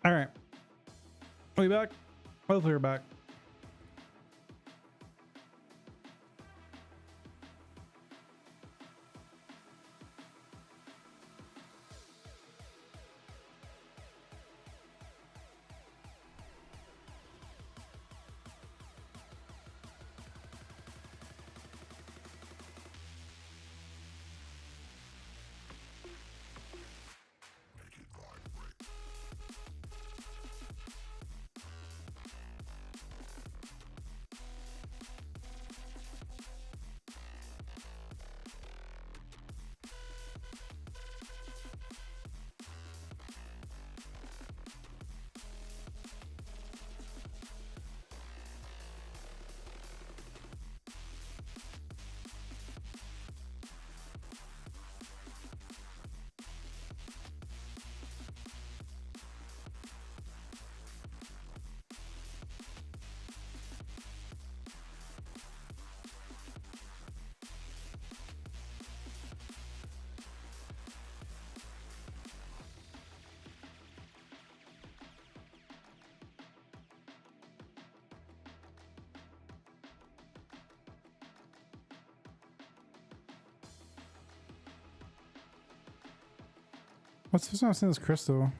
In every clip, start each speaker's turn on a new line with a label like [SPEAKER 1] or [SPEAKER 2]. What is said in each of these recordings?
[SPEAKER 1] All right. Are we back? Hopefully we're back. What's this? I've seen this crystal.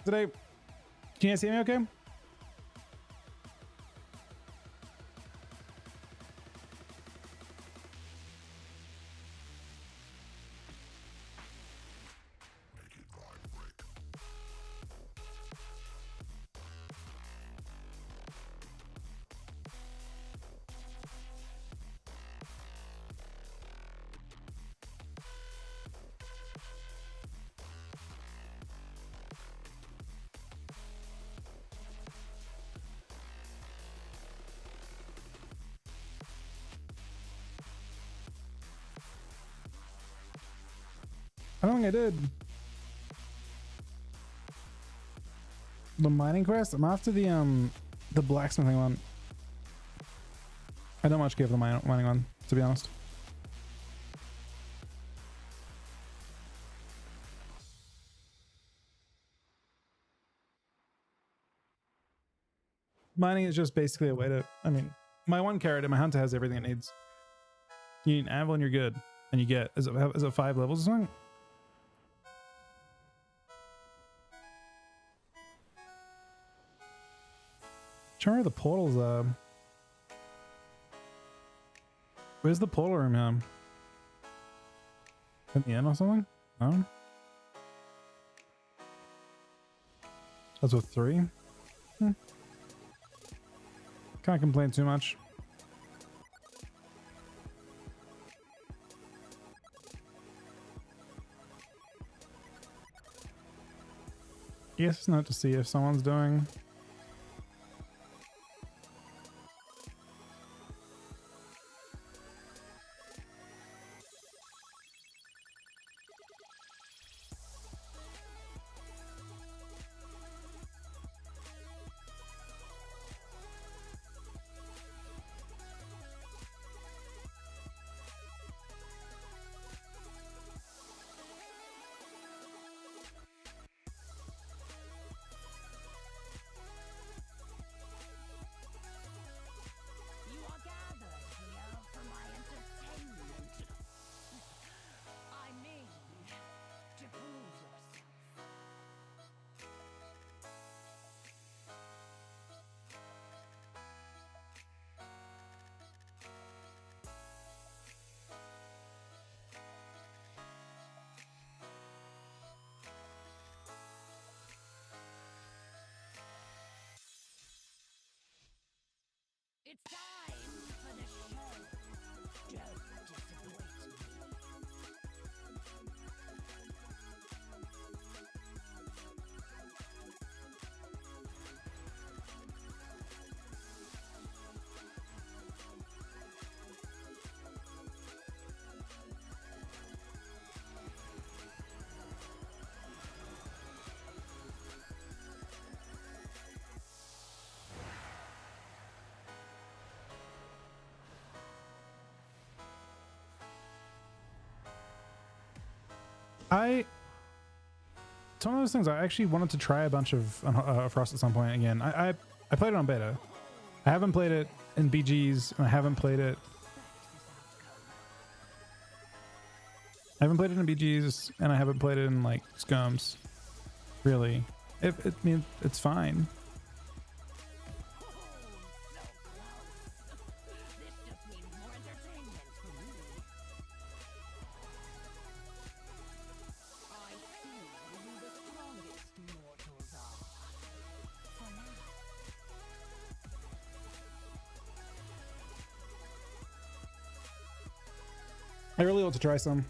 [SPEAKER 1] Today, can you see me okay? I don't think I did. The mining quest? I'm after the blacksmithing one. I don't much give the mining one, to be honest. Mining is just basically a way to, I mean, my one carrot and my hunter has everything it needs. You need an anvil and you're good. And you get, is it 5 levels or something? Trying to remember the portals. Where's the portal room here? In the end or something? No? That's with 3? Can't complain too much. Yes, it's not to see if someone's doing.
[SPEAKER 2] It's time for the show. Don't disappoint
[SPEAKER 1] It's one of those things. I actually wanted to try a bunch of Frost at some point again. I played it on beta. I haven't played it in BGs, and I haven't played it in BGs, and I haven't played it in like scums. Really, I mean, it's fine. I really want to try some.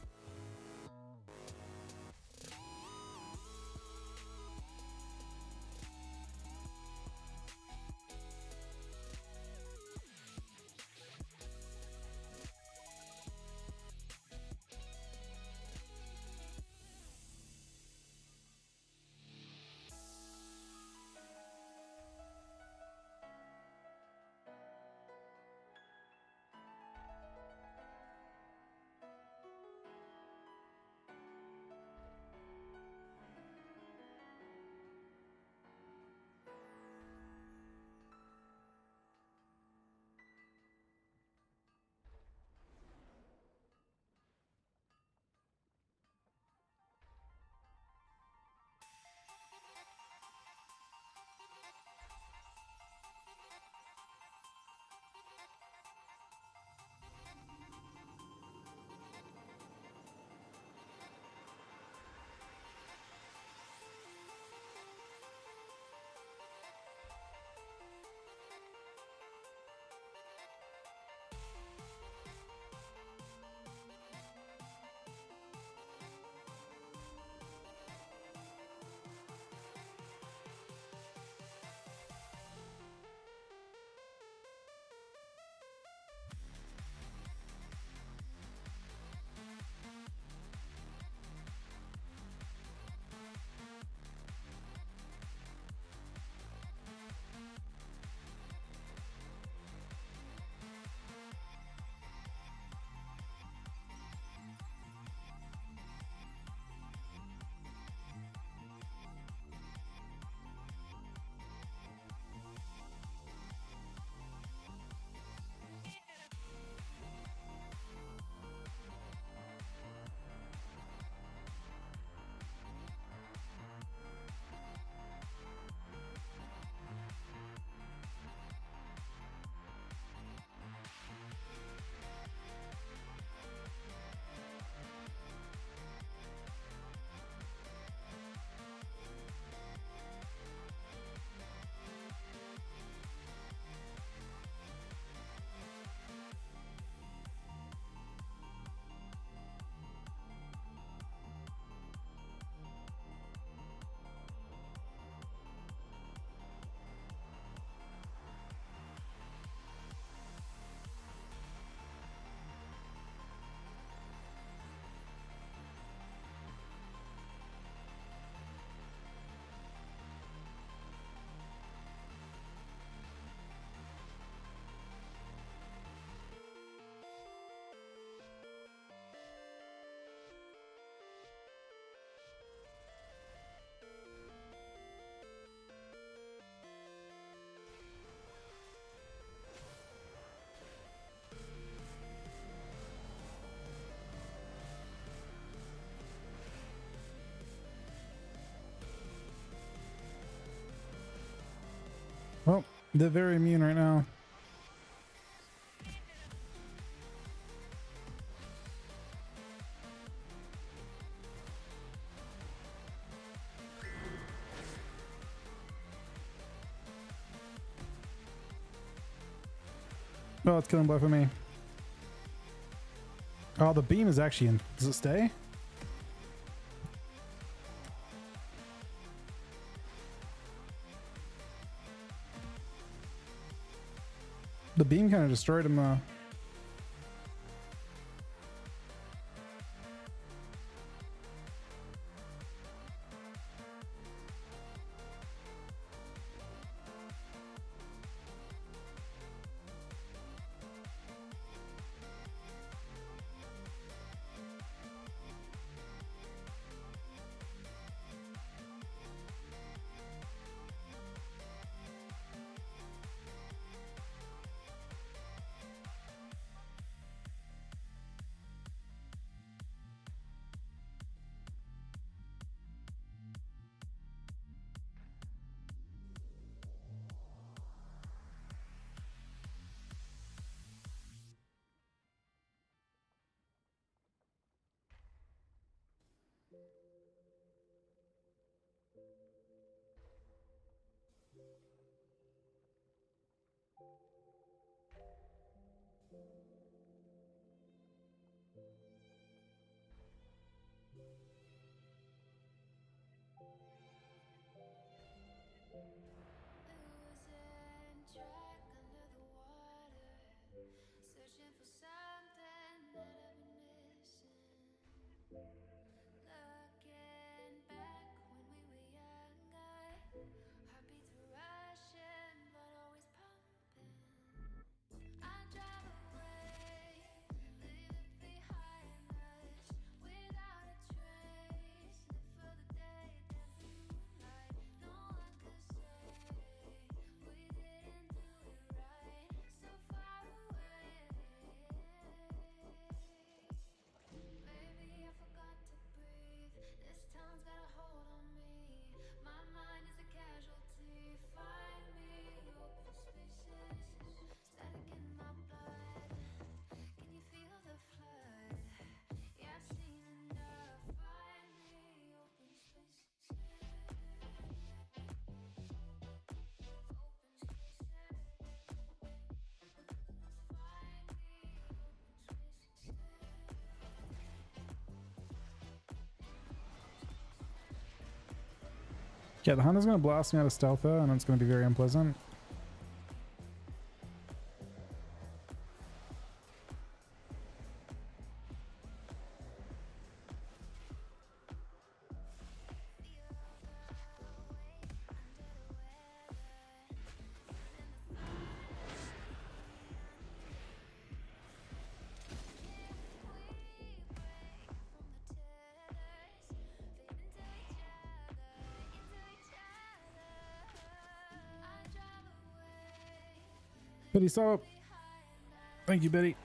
[SPEAKER 1] Well, they're very immune right now. Oh, it's killing both of me. Oh, the beam is actually in. Does it stay? The beam kind of destroyed him though. Yeah, the hunter's gonna blast me out of stealth there, and it's gonna be very unpleasant. Betty, stop. Thank you, Betty.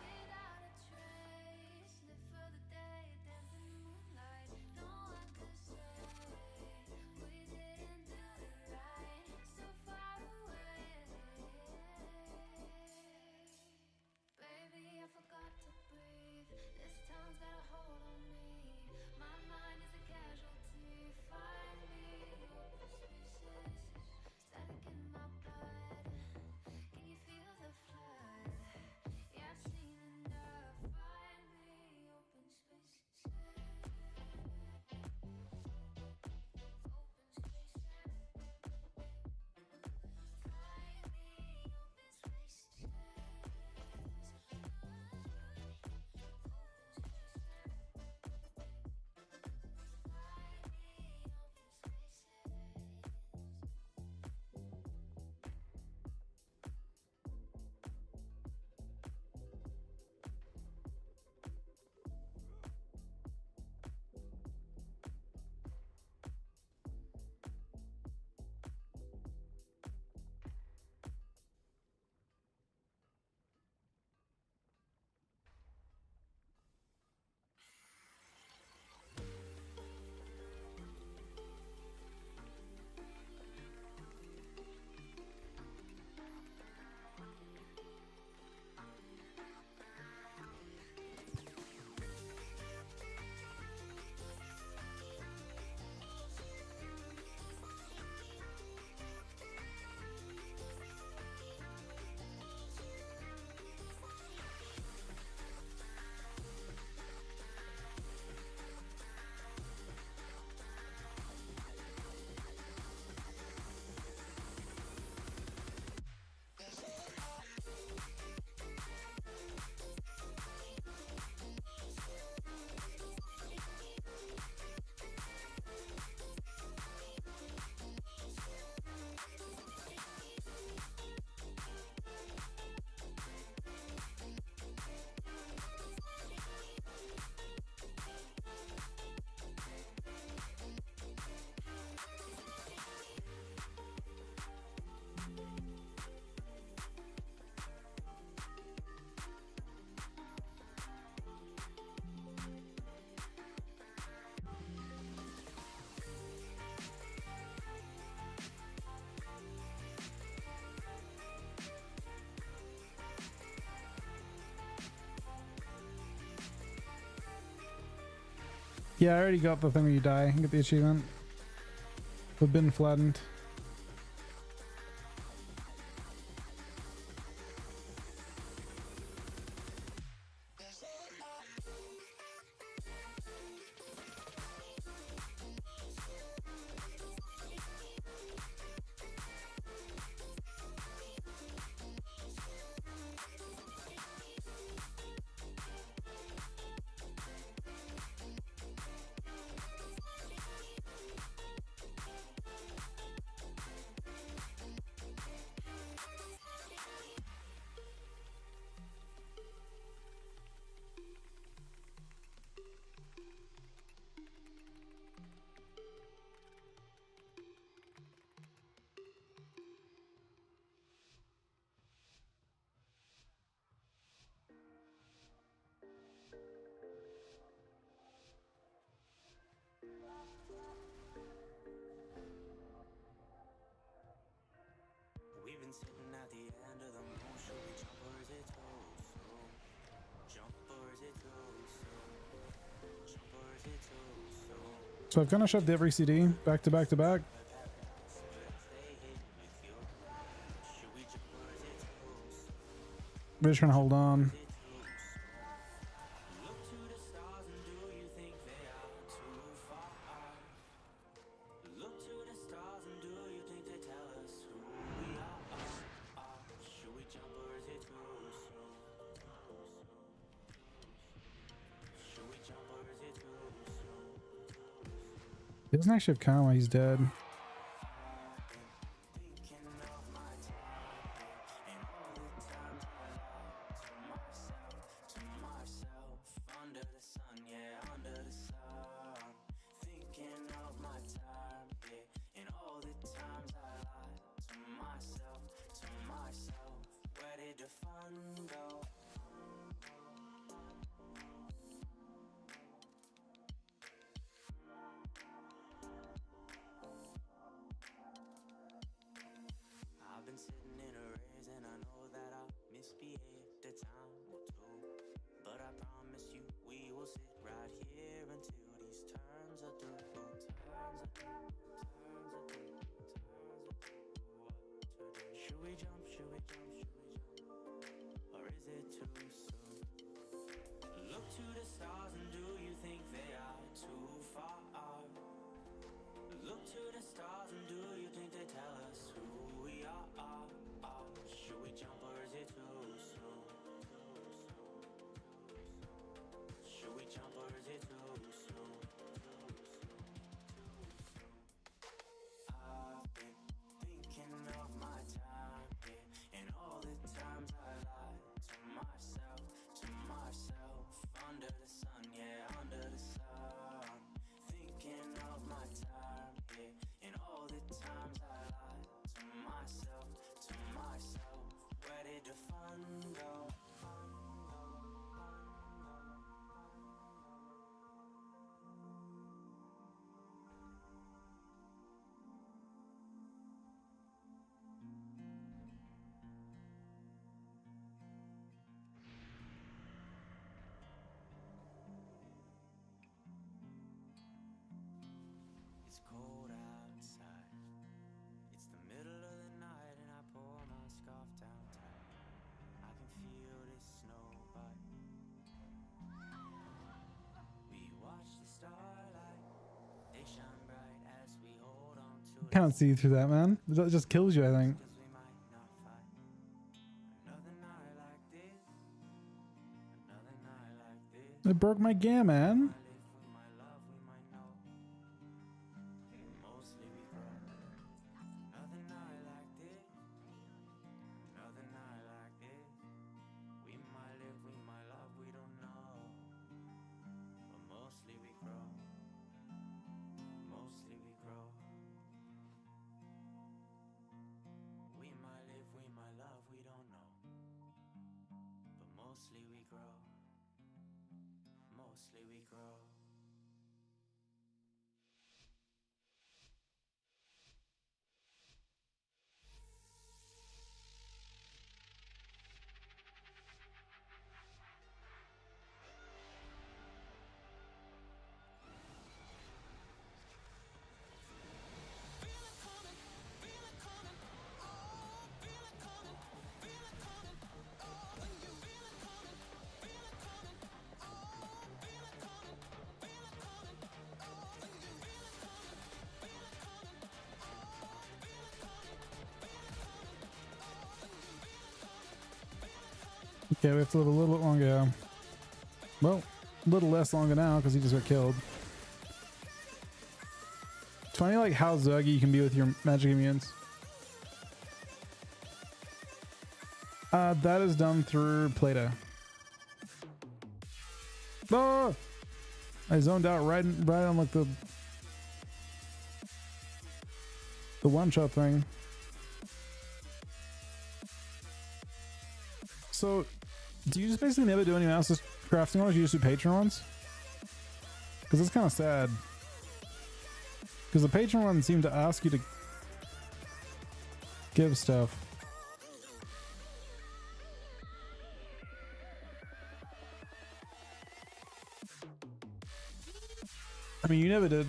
[SPEAKER 1] Yeah, I already got the thing where you die and get the achievement. We've been flattened.
[SPEAKER 3] We've been sitting at the end of the moon. Should we jump or is it so? Jump or is it so? Jump or is it so?
[SPEAKER 1] So I've kind of shoved every CD back to back to back. We're just trying to hold on. He doesn't actually have karma, he's dead.
[SPEAKER 3] Thinking of my time and all the times I lied to myself, under the sun, yeah, under the sun. Thinking of my time, yeah, and all the times I lied to myself, where did the fun go? I've been sitting in a race and I know that I misbehaved, the time will do. But I promise you we will sit right here until these turns are through. Should we jump, or is it too soon? Look to the stars and do you think they are too far? Look to the stars and do you think they tell us who we are? Should we jump or is it too soon? Should we jump or is it too soon? I've been thinking of my time, yeah, and all the times I lied to myself, under the sun, yeah, under the sun. Thinking of my time, yeah, and all the times I lied to myself, where did the fun go? It's cold outside. It's the middle of the night and I pull my scarf down tight. I can feel this snow bite. We watch the starlight. They shine bright as we hold on to it.
[SPEAKER 1] Can't see through that, man. It just kills you, I think.
[SPEAKER 3] 'Cause we might not fight. Another night like this. Another night like this.
[SPEAKER 1] It broke my gear, man.
[SPEAKER 3] I live with my love, we might know. Mostly we grow. Another night like this. Another night like this. We might live, we might love, we don't know. But mostly we grow. Mostly we grow. We might live, we might love, we don't know. But mostly we grow. Mostly we grow.
[SPEAKER 1] Okay, we have to live a little bit longer. Well, a little less longer now because he just got killed. It's funny like how zergy you can be with your magic immunes. That is done through Plata. Oh! I zoned out right on like the one-shot thing. So, do you just basically never do any master's crafting ones? You just do patron ones? Because it's kind of sad. Because the patron ones seem to ask you to give stuff. I mean, you never did.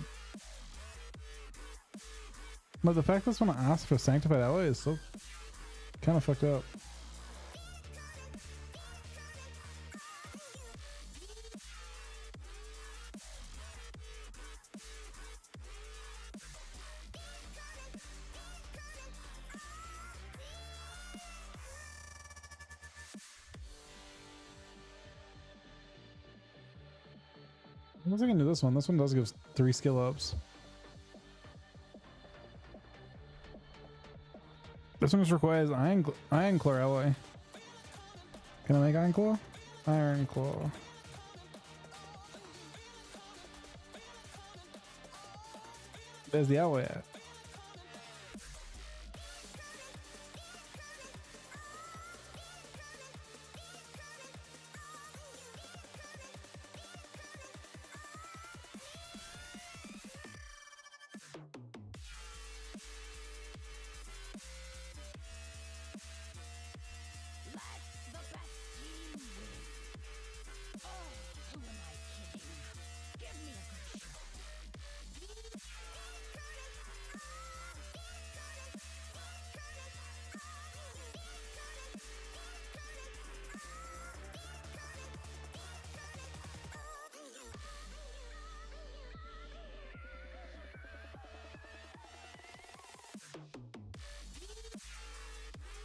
[SPEAKER 1] But the fact that someone asked for Sanctified Alloy is so kind of fucked up. Once I can do this one does give 3 skill ups. This one requires iron claw alloy. Can I make iron claw? Iron claw. There's the alloy at.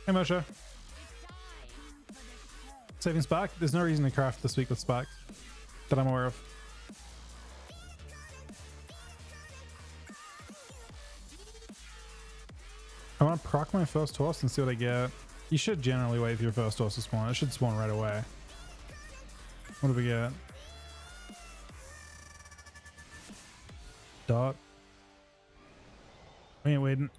[SPEAKER 1] Hey Moshe. Saving Spark? There's no reason to craft this week with Spark that I'm aware of. I want to proc my first horse and see what I get. You should generally wait for your first horse to spawn. It should spawn right away. What do we get? Dot. We ain't waiting.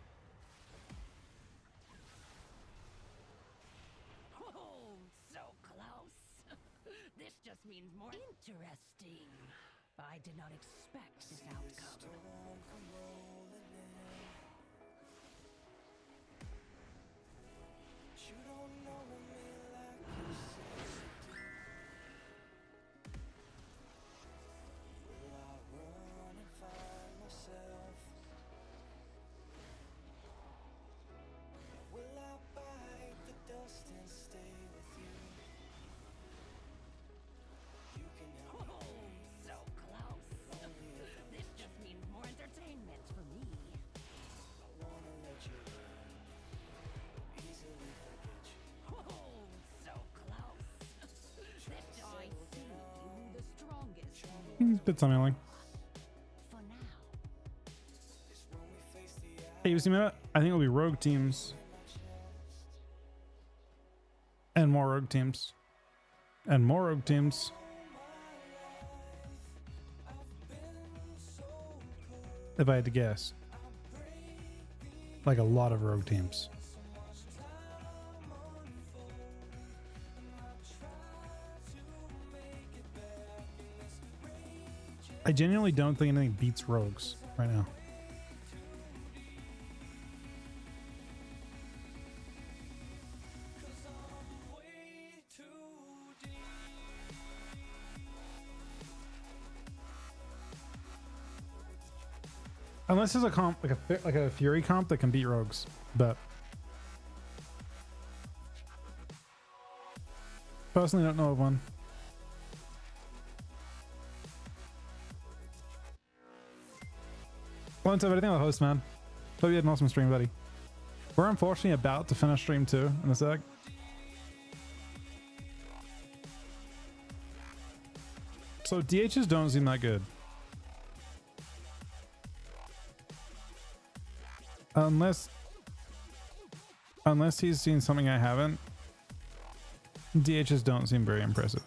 [SPEAKER 2] Means more interesting. I did not expect this outcome.
[SPEAKER 3] You don't know me like you said you do. Will I run and find myself? Will I bite the dust and stay with you? You can help me.
[SPEAKER 2] So close. This just means more entertainment for me.
[SPEAKER 3] I wanna let you in, easily forget you.
[SPEAKER 2] So close. This I see who the strongest
[SPEAKER 1] It's a bit something.
[SPEAKER 2] for now.
[SPEAKER 1] Hey, you see that? I think it'll be rogue teams. And more rogue teams. And more rogue teams. If I had to guess. Like a lot of rogue teams. I genuinely don't think anything beats rogues right now. Unless there's a comp like a Fury comp that can beat rogues, but personally don't know of one. Well, what's up, everything on the host, man. Hope you had an awesome stream, buddy. We're unfortunately about to finish stream 2 in a sec. So DHs don't seem that good. Unless he's seen something I haven't. DHs don't seem very impressive.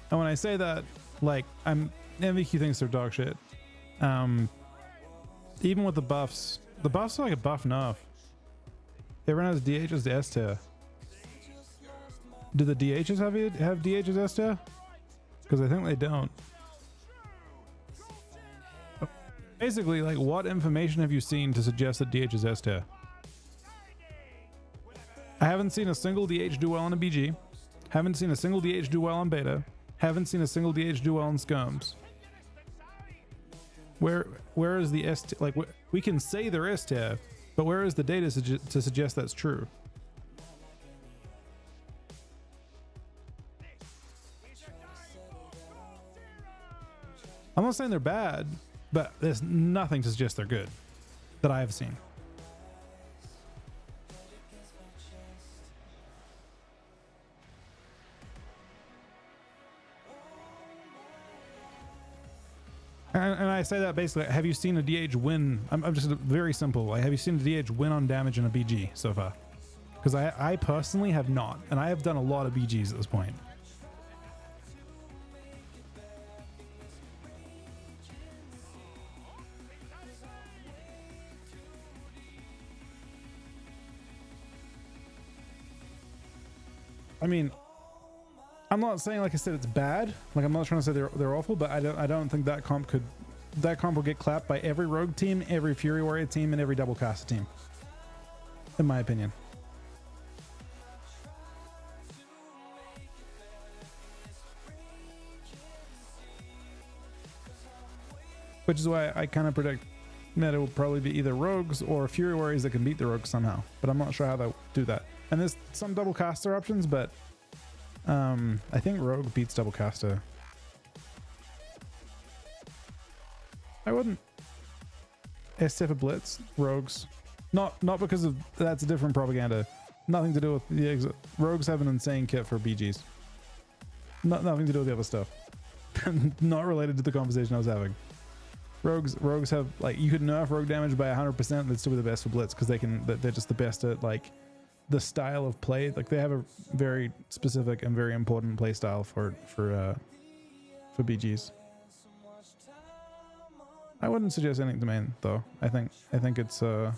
[SPEAKER 1] And when I say that, like, MVQ thinks they're dog shit. Even with the buffs are like a buff nerf. Everyone has DHs to S tier. Do the DHs have DHs S tier? Because I think they don't. Basically, like, what information have you seen to suggest that DH is S tier? I haven't seen a single DH do well on a BG. Haven't seen a single DH do well on beta. Haven't seen a single DH do well on skirms. Where is the S tier? Like, we can say they're S tier, but where is the data to suggest that's true? I'm not saying they're bad, but there's nothing to suggest they're good that I have seen. And I say that basically, have you seen a DH win? I'm just very simple. Like, have you seen a DH win on damage in a BG so far? Because I personally have not, and I have done a lot of BGs at this point. I mean, I'm not saying, like I said, it's bad. Like, I'm not trying to say they're awful, but I don't think that comp will get clapped by every rogue team, every Fury Warrior team, and every double caster team, in my opinion. Which is why I kind of predict that it will probably be either rogues or Fury Warriors that can beat the rogues somehow, but I'm not sure how they'll do that. And there's some double caster options, but I think rogue beats double caster. I wouldn't. STF a blitz, rogues. Not because of that's a different propaganda. Nothing to do with the rogues have an insane kit for BGs. Nothing to do with the other stuff. Not related to the conversation I was having. Rogues have, like, you could nerf rogue damage by 100%. They'd still be the best for blitz because they're just the best at, like, the style of play. Like, they have a very specific and very important play style for BGs. I wouldn't suggest anything to main though. I think it's what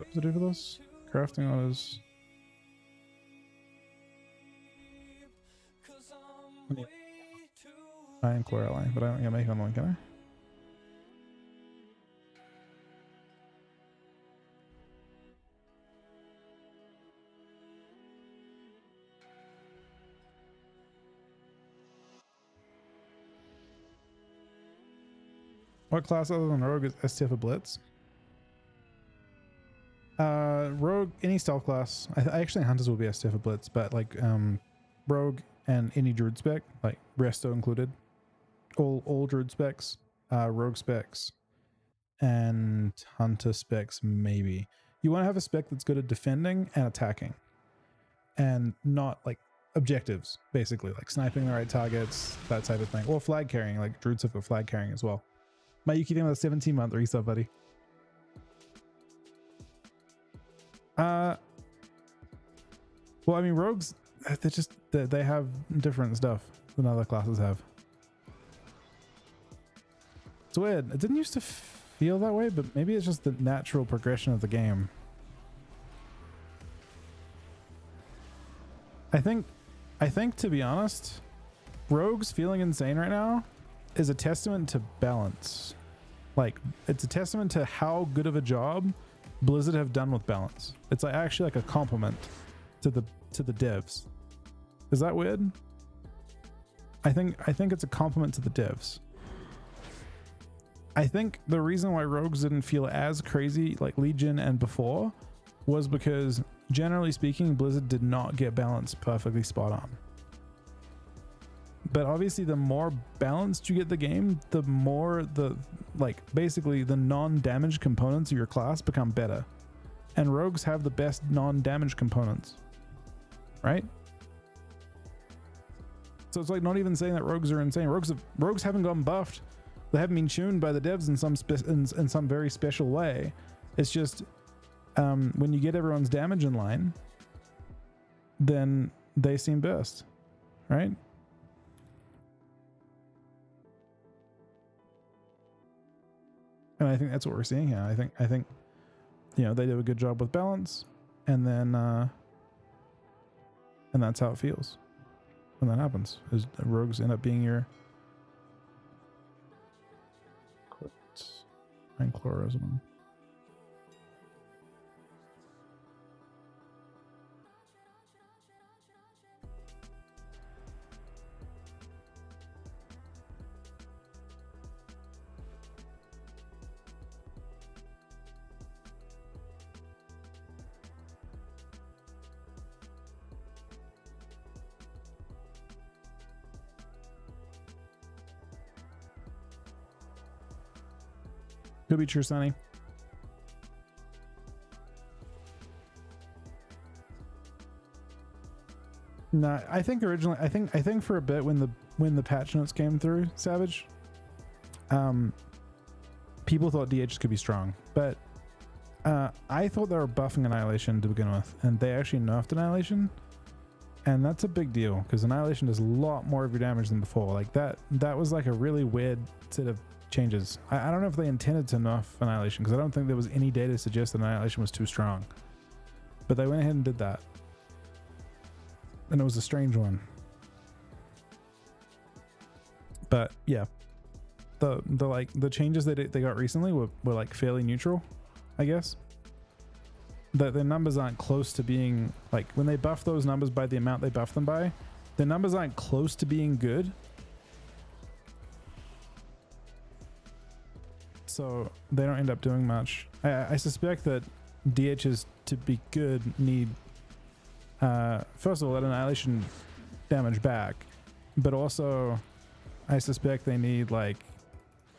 [SPEAKER 1] does it do for this? Crafting orders. I am core ally, but I don't get make on one, can I? What class other than rogue is STF a blitz? Rogue, any stealth class. I actually hunters will be STF a blitz, but like rogue and any druid spec, like resto included, all druid specs, rogue specs, and hunter specs maybe. You want to have a spec that's good at defending and attacking, and not like objectives, basically like sniping the right targets, that type of thing, or flag carrying. Like druids have got flag carrying as well. My Yuki thing with a 17-month resub, buddy. Well, I mean, rogues, they have different stuff than other classes have. It's weird. It didn't used to feel that way, but maybe it's just the natural progression of the game. I think to be honest, rogues feeling insane right now is a testament to balance. Like, it's a testament to how good of a job Blizzard have done with balance. It's like actually like a compliment to the devs. Is that weird? I think it's a compliment to the devs. I think the reason why rogues didn't feel as crazy like Legion and before was because, generally speaking, Blizzard did not get balance perfectly spot on. But obviously the more balanced you get the game, the more basically the non-damage components of your class become better. And rogues have the best non-damage components, right? So it's like not even saying that rogues are insane. Rogues haven't gotten buffed. They haven't been tuned by the devs in some very special way. It's just when you get everyone's damage in line, then they seem best, right? And I think that's what we're seeing here. I think, you know, they do a good job with balance, and then and that's how it feels when that happens. Is the rogues end up being your and chlorism. Could be true, Sonny. No, I think originally, I think for a bit when the patch notes came through, Savage, people thought DHs could be strong, but I thought they were buffing Annihilation to begin with, and they actually nerfed Annihilation, and that's a big deal because Annihilation does a lot more of your damage than before. Like that was like a really weird set of changes. I don't know if they intended to nerf Annihilation because I don't think there was any data to suggest that Annihilation was too strong, but they went ahead and did that, and it was a strange one. But yeah, the changes they got recently were like fairly neutral, I guess. That their numbers aren't close to being like, when they buff those numbers by the amount they buff them by, their numbers aren't close to being good. So they don't end up doing much. I suspect that DHs to be good need first of all that Annihilation damage back, but also I suspect they need like,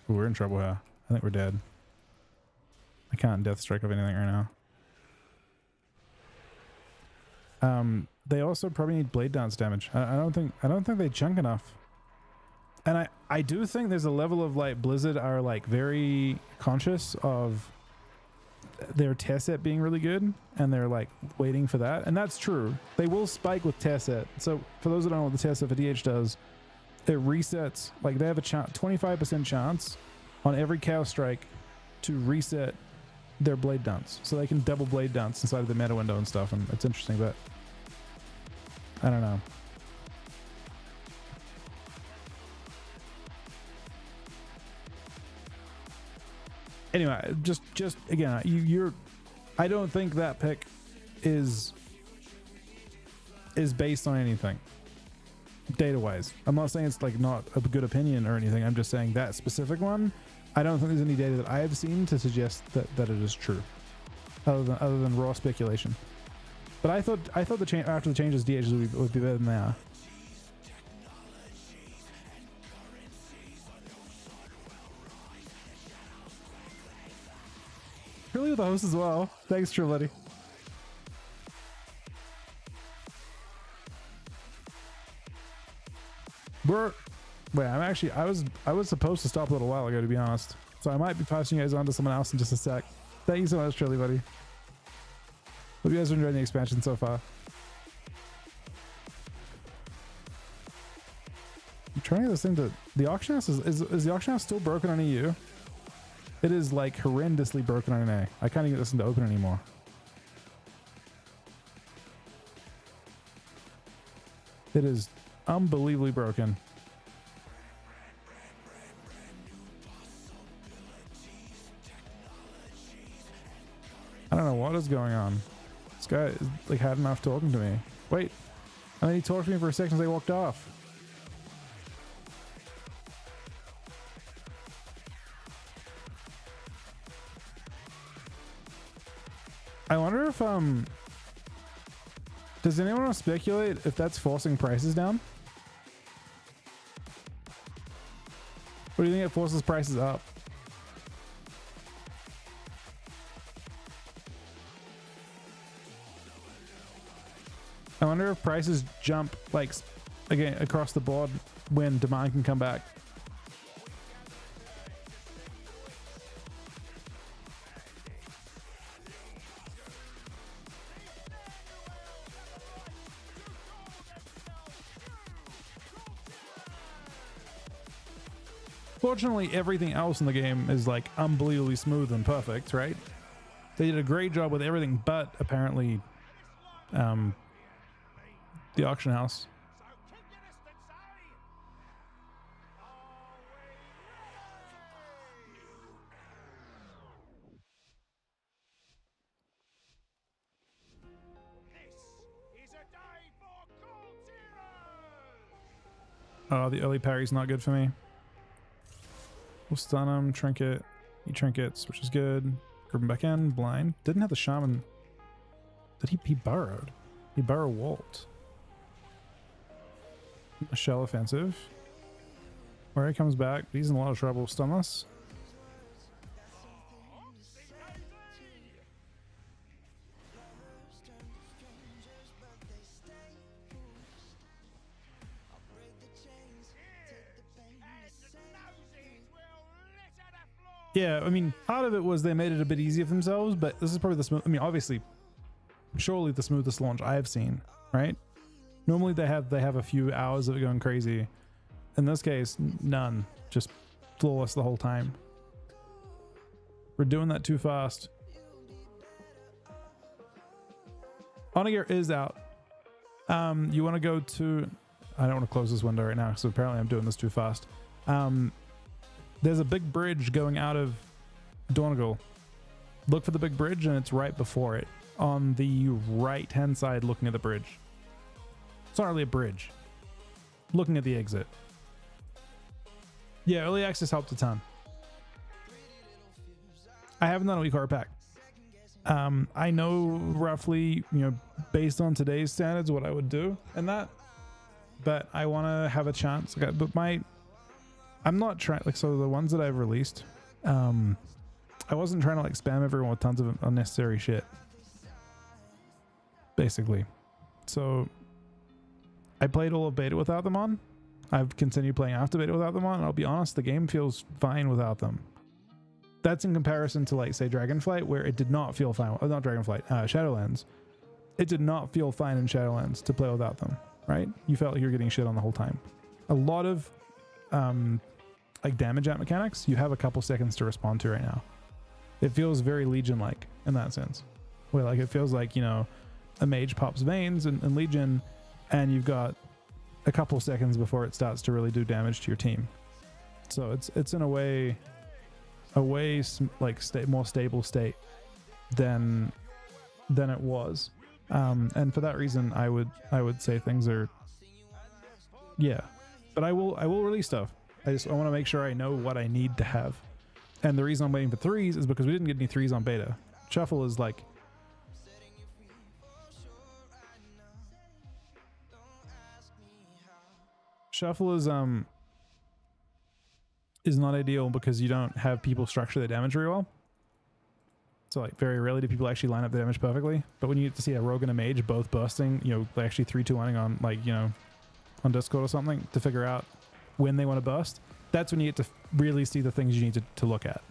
[SPEAKER 1] ooh, we're in trouble here. I think we're dead. I can't death strike of anything right now. They also probably need blade dance damage. I don't think they chunk enough. And I do think there's a level of like Blizzard are like very conscious of their test set being really good, and they're like waiting for that, and that's true. They will spike with test set. So for those that don't know what the test set for DH does, it resets, like they have a 25% chance on every Chaos Strike to reset their blade dance, so they can double blade dance inside of the meta window and stuff, and it's interesting, but I don't know. Anyway, just again, you're I don't think that pick is based on anything data wise. I'm not saying it's like not a good opinion or anything. I'm just saying that specific one, I don't think there's any data that I have seen to suggest that it is true, other than raw speculation. But I thought the change after the changes, DHs would be better than they are. Really with the host as well. Thanks, True Buddy. Wait, I was supposed to stop a little while ago, to be honest. So I might be passing you guys on to someone else in just a sec. Thank you so much, Trilly Buddy. Hope you guys are enjoying the expansion so far. I'm trying to get this thing to the auction house. Is the auction house still broken on EU? It is like horrendously broken on NA. I can't even get this thing to open anymore. It is unbelievably broken. I don't know what is going on. This guy is like had enough talking to me. Wait, and then he talked to me for a second as I walked off. I wonder if does anyone want to speculate if that's forcing prices down? Or do you think it forces prices up? I wonder if prices jump like again across the board when demand can come back. Fortunately, everything else in the game is like unbelievably smooth and perfect, right? They did a great job with everything but apparently the auction house. Oh, the early parry's not good for me. We'll stun him, trinket, he trinkets, which is good. Grab him back in, blind. Didn't have the shaman. Did he burrowed? He burrow Walt. A shell offensive. Where he comes back, but he's in a lot of trouble. Stunless. Yeah, I mean, part of it was they made it a bit easier for themselves, but this is probably the smooth. I mean, obviously, surely the smoothest launch I have seen, right? Normally they have a few hours of it going crazy. In this case, none. Just flawless the whole time. We're doing that too fast. Honor is out. You want to go to... I don't want to close this window right now, so apparently I'm doing this too fast. There's a big bridge going out of Donegal. Look for the big bridge, and it's right before it. On the right-hand side, looking at the bridge. It's not really a bridge. Looking at the exit. Yeah, early access helped a ton. I haven't done a week horror pack. I know roughly, based on today's standards, what I would do and that, but I want to have a chance. But I'm not trying, so the ones that I've released, I wasn't trying to spam everyone with tons of unnecessary shit, basically. So I played all of beta without them on. I've continued playing after beta without them on, and I'll be honest, the game feels fine without them. That's in comparison to say Dragonflight, where it did not feel fine. Not Dragonflight, Shadowlands. It did not feel fine in Shadowlands to play without them, right? You felt like you were getting shit on the whole time. A lot of damage out mechanics, you have a couple seconds to respond to right now. It feels very Legion-like in that sense. Where it feels like, a mage pops veins in Legion, and you've got a couple seconds before it starts to really do damage to your team. So it's in a way more stable state than it was, and for that reason I would say things are, yeah, but I will release stuff. I want to make sure I know what I need to have, and the reason I'm waiting for 3s is because we didn't get any 3s on beta. Shuffle is is not ideal because you don't have people structure their damage very well. So very rarely do people actually line up the damage perfectly. But when you get to see a rogue and a mage both bursting, actually 3-2-1ing on on Discord or something to figure out when they want to burst, that's when you get to really see the things you need to look at.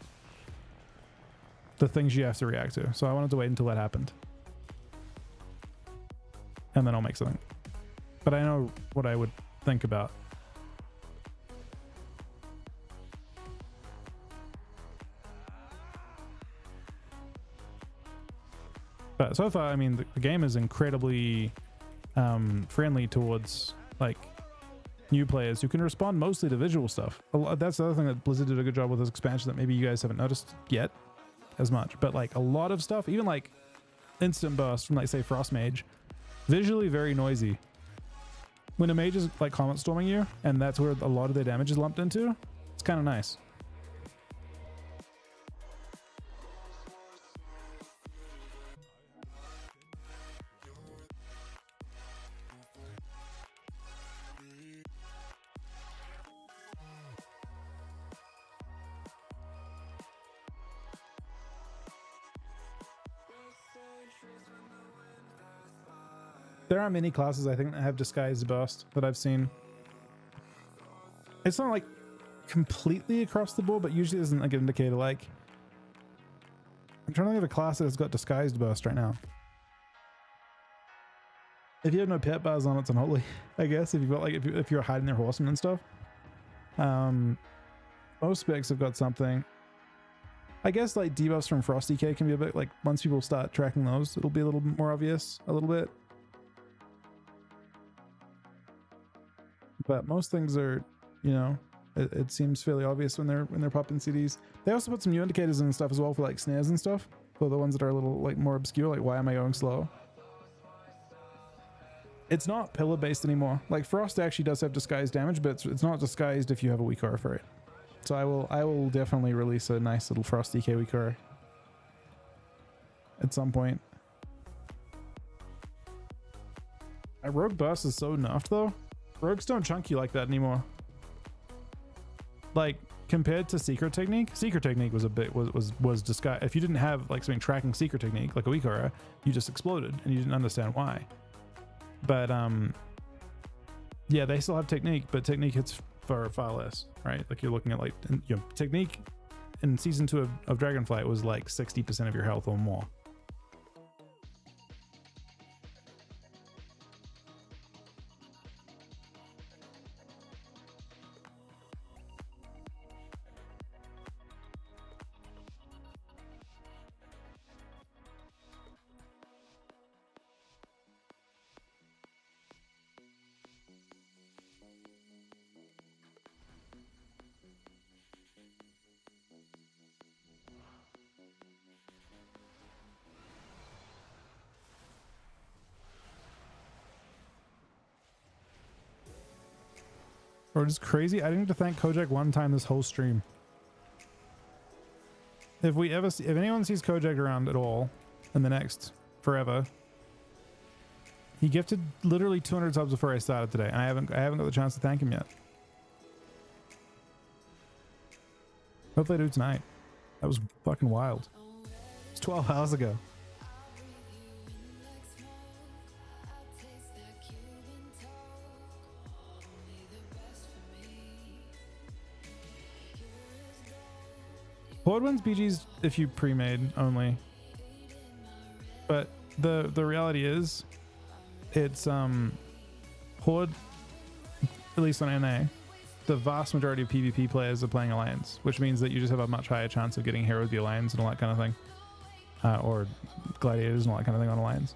[SPEAKER 1] The things you have to react to. So I wanted to wait until that happened. And then I'll make something. But I know what I would think about. But so far, I mean, the game is incredibly friendly towards new players who can respond mostly to visual stuff. That's the other thing that Blizzard did a good job with this expansion that maybe you guys haven't noticed yet as much. But a lot of stuff, even instant burst from say Frost Mage, visually very noisy. When a mage is comment storming you, and that's where a lot of their damage is lumped into, it's kind of nice. There are many classes I think that have disguised burst that I've seen. It's not completely across the board, but usually there's an indicator. I'm trying to think of a class that has got disguised burst right now. If you have no pet bars on, it's unholy, I guess. If you've got if you're hiding their horsemen and stuff. Most specs have got something. I guess debuffs from Frost DK can be a bit once people start tracking those, it'll be a little bit more obvious, a little bit. But most things are, it seems fairly obvious when they're popping CDs. They also put some new indicators and stuff as well for snares and stuff. For the ones that are a little more obscure, why am I going slow? It's not pillar based anymore. Frost actually does have disguised damage, but it's not disguised if you have a weak aura for it. So I will definitely release a nice little Frost DK weak aura at some point. My rogue burst is so nuffed though. Rogues don't chunk you like that anymore. Compared to Secret Technique was disguised. If you didn't have something tracking Secret Technique, like a weak aura, you just exploded and you didn't understand why. But yeah, they still have Technique, but Technique hits for far less, right? You're looking at Technique in season 2 of Dragonflight was like 60% of your health or more. Bro, it's crazy. I didn't have to thank Kojak one time this whole stream. If anyone sees Kojak around at all in the next forever, he gifted literally 200 subs before I started today, and I haven't got the chance to thank him yet. Hopefully I do tonight. That was fucking wild. It's 12 hours ago. Horde wins BGs if you pre-made only, but the reality is, it's Horde, at least on NA, the vast majority of PvP players are playing Alliance, which means that you just have a much higher chance of getting Hero with the Alliance and all that kind of thing, or Gladiators and all that kind of thing on Alliance.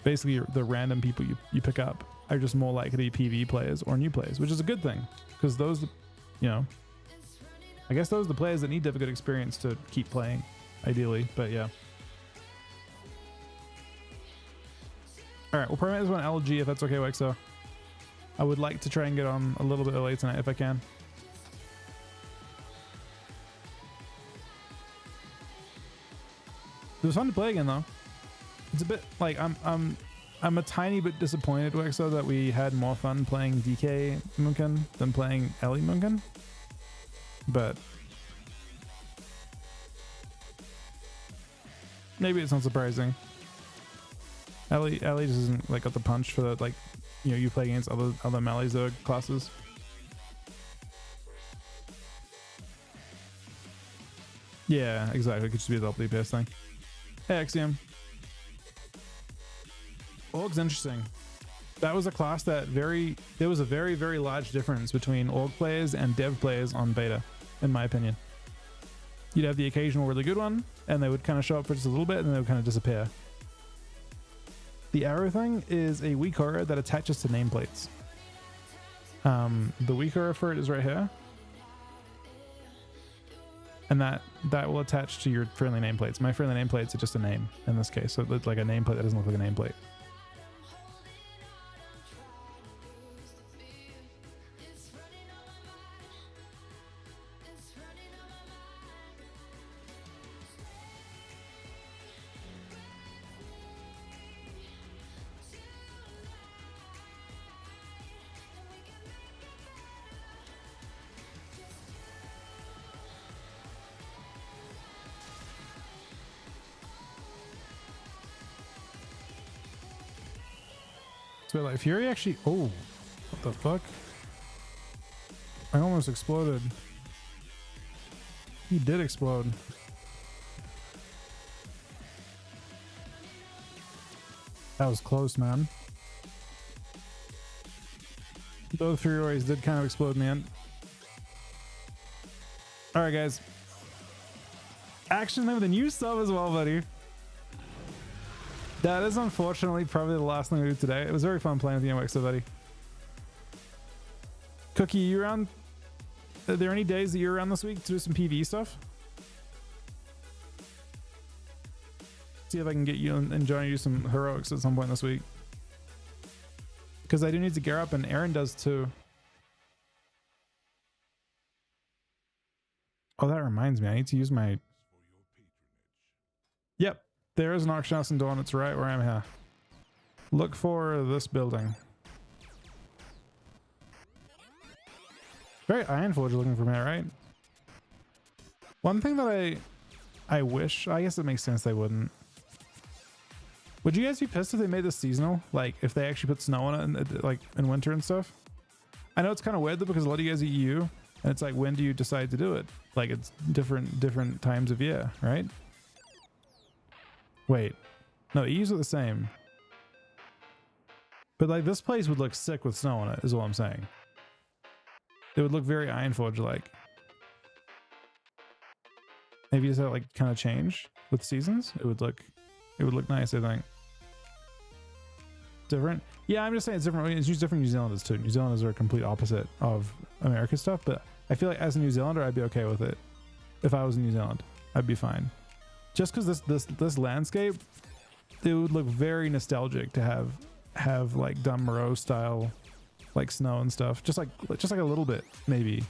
[SPEAKER 1] Basically, the random people you pick up are just more likely to be PvE players or new players, which is a good thing, because those, you know, I guess those are the players that need to have a good experience to keep playing, ideally, but yeah. Alright, we'll probably make this one LG if that's okay, Wexo. I would like to try and get on a little bit early tonight if I can. It was fun to play again though. It's a bit like I'm a tiny bit disappointed, Wexo, that we had more fun playing DK Munkin than playing Ellie Munkin. But maybe it's not surprising. Ellie just isn't like got the punch for that, like, you know, you play against other melees or classes. Yeah, exactly. It could just be a double DPS thing. Hey Axiom. Org's interesting. That was a class that there was a very, very large difference between Org players and Dev players on beta, in my opinion. You'd have the occasional really good one, and they would kind of show up for just a little bit, and then they would kind of disappear. The arrow thing is a weak aura that attaches to nameplates. The weak aura for it is right here. And that will attach to your friendly nameplates. My friendly nameplates are just a name in this case, so it's like a nameplate that doesn't look like a nameplate. So like Fury actually, oh, what the fuck? I almost exploded. He did explode. That was close, man. Both Furies did kind of explode, man. Alright guys. Action name with a new sub as well, buddy. That is unfortunately probably the last thing we do today. It was very fun playing with you, Wexo, buddy. Cookie, you around? Are there any days that you're around this week to do some PvE stuff? See if I can get you and join you some heroics at some point this week. Because I do need to gear up, and Aaron does too. Oh, that reminds me. I need to use my... Yep. There is an auction house in Dawn. It's right where I'm here. Look for this building. Very Ironforge looking for me, right? One thing that I wish... I guess it makes sense they wouldn't. Would you guys be pissed if they made this seasonal? Like, if they actually put snow on it, like, in winter and stuff? I know it's kind of weird, though, because a lot of you guys are EU. And it's like, when do you decide to do it? Like, it's different times of year, right? Wait, no, E's are the same. But like, this place would look sick with snow on it, is what I'm saying. It would look very Ironforge like. Maybe just that like kind of change with seasons. It would look nice, I think. Different. Yeah, I'm just saying it's different. It's just different New Zealanders too. New Zealanders are a complete opposite of America stuff, but I feel like as a New Zealander, I'd be okay with it. If I was in New Zealand, I'd be fine. Just because this landscape, it would look very nostalgic to have like Dumb Moreau style, like snow and stuff. Just like a little bit, maybe.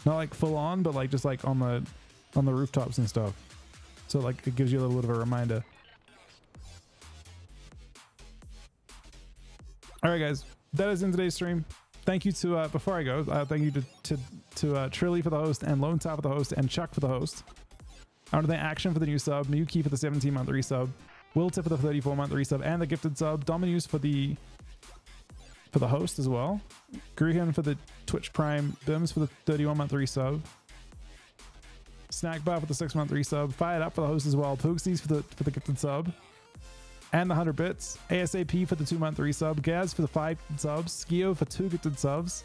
[SPEAKER 1] Not like full on, but like just like on the rooftops and stuff. So like it gives you a little bit of a reminder. All right, guys, that is in today's stream. Thank you to before I go, thank you to Trilly for the host, and Lone Star for the host, and Chuck for the host. I want to thank Action for the new sub, Miyuki for the 17-month resub, Will Tip for the 34-month resub and the gifted sub, Dominus for the host as well, Gruhan for the Twitch Prime, Bims for the 31-month resub, Snackbar for the 6-month resub, Fired Up for the host as well, Poogsies for the gifted sub and the 100 bits, ASAP for the 2-month resub, Gaz for the 5 subs, Skio for 2 gifted subs,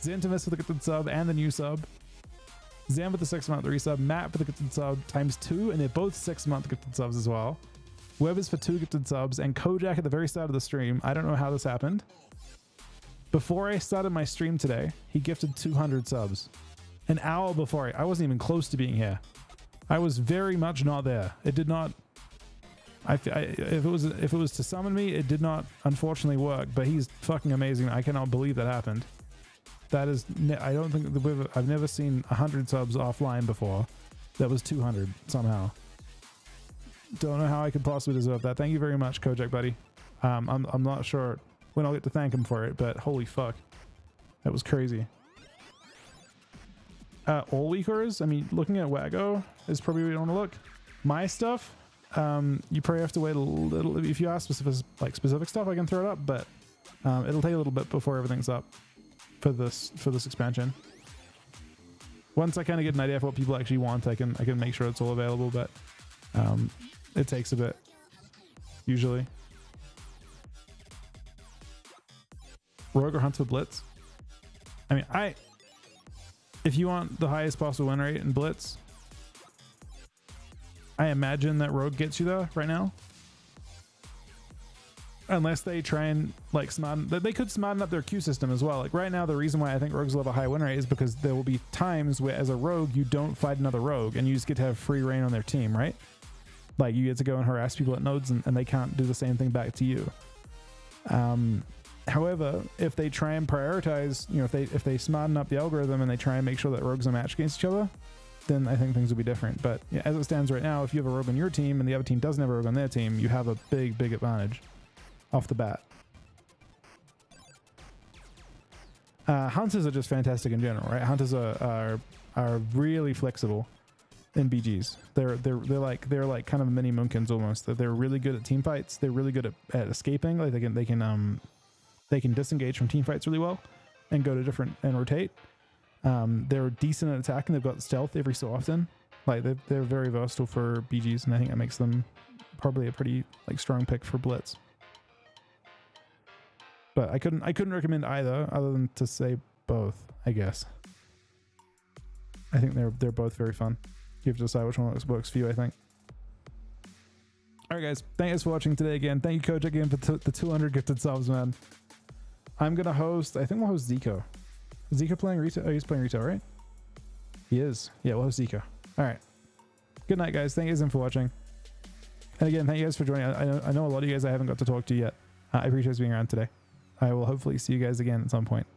[SPEAKER 1] Xantimus for the gifted sub and the new sub, Zam for the 6-month resub, Matt for the gifted sub ×2, and they're both 6-month gifted subs as well. Webbers for 2 gifted subs, and Kojak at the very start of the stream. I don't know how this happened. Before I started my stream today, he gifted 200 subs. An hour before I wasn't even close to being here. I was very much not there. It did not. If it was to summon me, it did not unfortunately work. But he's fucking amazing. I cannot believe that happened. That is, I don't think I've never seen 100 subs offline before. That was 200 somehow. Don't know how I could possibly deserve that. Thank you very much, Kojak buddy. I'm not sure when I'll get to thank him for it, but holy fuck, that was crazy. All weekers, I mean, looking at Wago is probably where you want to look. My stuff, you probably have to wait a little. If you ask specific stuff, I can throw it up, but it'll take a little bit before everything's up for this expansion. Once I kind of get an idea of what people actually want, I can make sure it's all available, but it takes a bit usually. Rogue or Hunts with Blitz? I mean, if you want the highest possible win rate in Blitz, I imagine that Rogue gets you there right now. Unless they try and like they could smarten up their queue system as well. Like right now, the reason why I think Rogues will have a high win rate is because there will be times where as a Rogue, you don't fight another Rogue and you just get to have free reign on their team, right? Like you get to go and harass people at nodes and they can't do the same thing back to you. However, if they try and prioritize, if they smarten up the algorithm and they try and make sure that Rogues are matched against each other, then I think things will be different. But yeah, as it stands right now, if you have a Rogue on your team and the other team doesn't have a Rogue on their team, you have a big advantage off the bat. Hunters are just fantastic in general, right? Hunters are really flexible in BGs. They're like kind of mini Moonkins almost. They're really good at team fights. They're really good at escaping. Like they can disengage from team fights really well and go to different and rotate. They're decent at attacking. They've got stealth every so often. Like they're very versatile for BGs, and I think that makes them probably a pretty like strong pick for Blitz. But I couldn't recommend either, other than to say both, I guess. I think they're both very fun. You have to decide which one works for you, I think. All right, guys. Thank you guys for watching today again. Thank you, Coach, again for the 200 gifted subs, man. I'm going to host... I think we'll host Zico. Is Zico playing retail? Oh, he's playing retail, right? He is. Yeah, we'll host Zico. All right. Good night, guys. Thank you guys for watching. And again, thank you guys for joining. I know a lot of you guys I haven't got to talk to yet. I appreciate you being around today. I will hopefully see you guys again at some point.